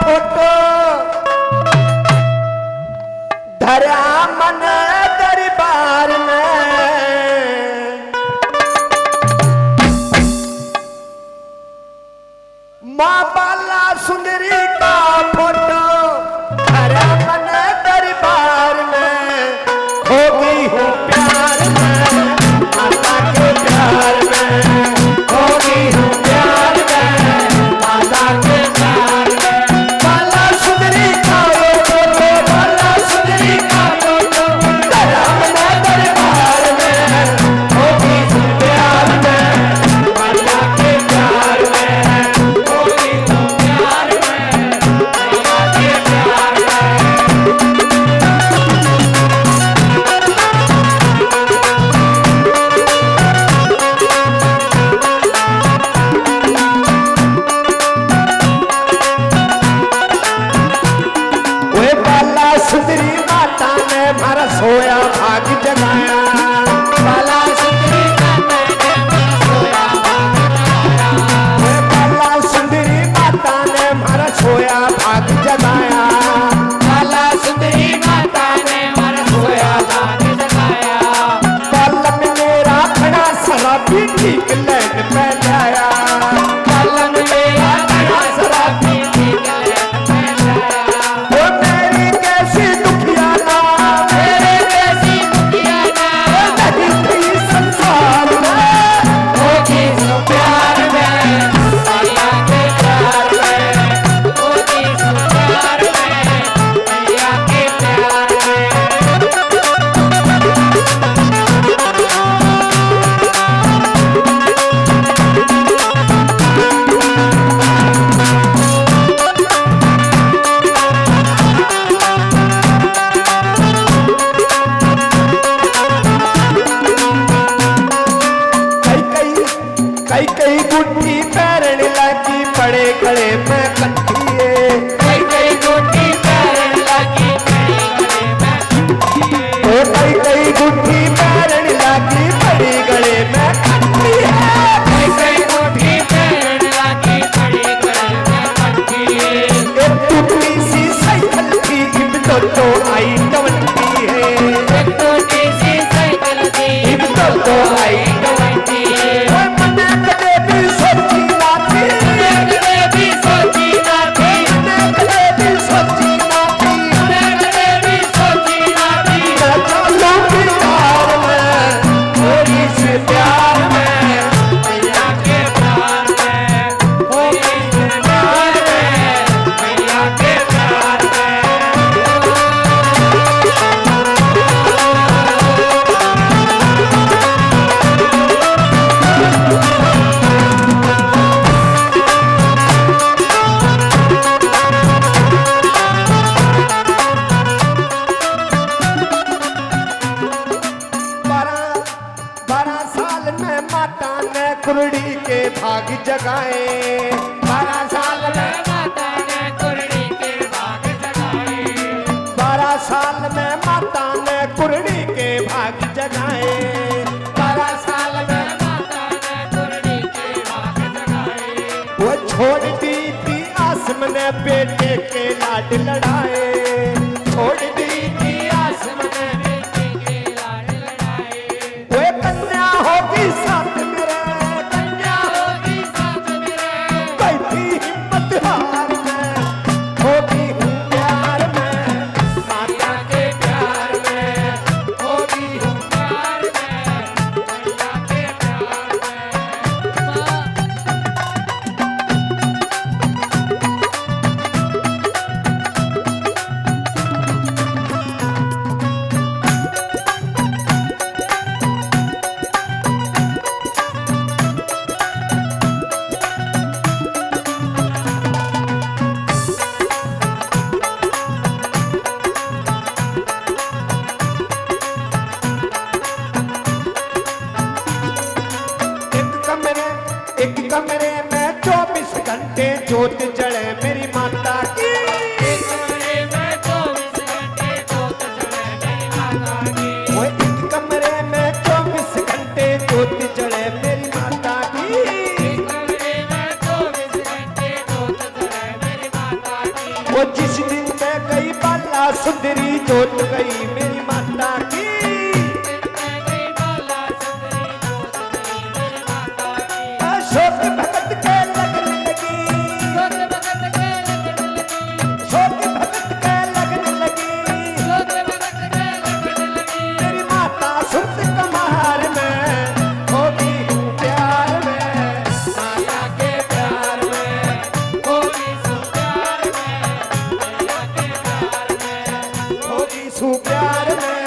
Photo धरा मन दरबार में, माँ बाला सुंदरी का फोटो धरा मन दरबार में, हो गई हूँ प्यार में माता के प्यार में, हो गई हूँ प्यार में माता के प्यार में। बाला सुंदरी का फोटो, बाला सुंदरी का फोटो धरा मन दरबार में, हो गई हूँ प्यार में माता के प्यार में, हो गई हूँ प्यार में माता के प्यार में। वे बाला सुंदरी माता ने मारा सोया भाग जगाया, बाला सुंदरी माता ने मारा सोया भाग जगाया, वे बाला सुंदरी माता ने मारा सोया भाग जगाया, बाला सुंदरी माता ने मारा सोया भाग जगाया। बाला में मेरा खड़ा शराबी ठीक लैन पे लाया, बाला में मेरा खड़ा शराबी ठीक लैन पे लाया। ओ मेरी कैसी दुखिया ना, मेरे कैसी दुखिया ना, नहीं थी संसार में, होगी सो प्यार में मैया के प्यार में, होगी सो प्यार में मैया के प्यार में। कई कई गुड्डी पैरण लगी पड़े खड़े में कंठिए, कई कई गुड्डी पैरण लगी पड़े खड़े में कंठिए, ओ कई कई गुड्डी पैरण लगी पड़े गले में कंठिए, कई कई गुड्डी पैरण लगी पड़े गले में कंठिए। एक टूटी सी साइकिल की इब तो आई डवंती है, एक टूटी सी साइकिल की इब तो आई डवंती है। कुरड़ी के भाग जगाए, 12 साल में माता ने कुरड़ी के भाग जगाए, 12 साल में माता ने कुरड़ी के भाग जगाए, 12 साल में माता ने कुरड़ी के भाग जगाए। वो छोड़ दी थी आसम ने बेटे के लाड लड़ाए, छोड़ दी थी आसम ने बेटे के लाड लड़ाए। वो कन्या होगी साथ हार में, होगी हूँ प्यार में माता के प्यार में, होगी हूँ प्यार में मैया के प्यार में। ओ जिस दिन मैं गई बाला सुंदरी जोत गई मेरी माता की। शोक भगत के लगने लगी, शोक भगत के लगने लगी, मेरी माता सुत कमार में होगी हूँ प्यार में, माता के प्यार में होगी सू प्यार में, मैया के प्यार में होगी सू प्यार में,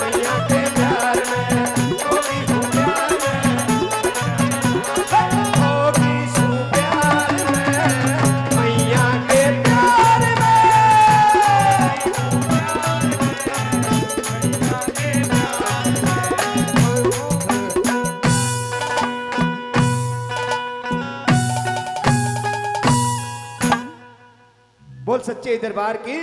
मैया के प्यार में होगी सू प्यार में, होगी सू प्यार में, मैया के प्यार में। बोल सच्चे दरबार की।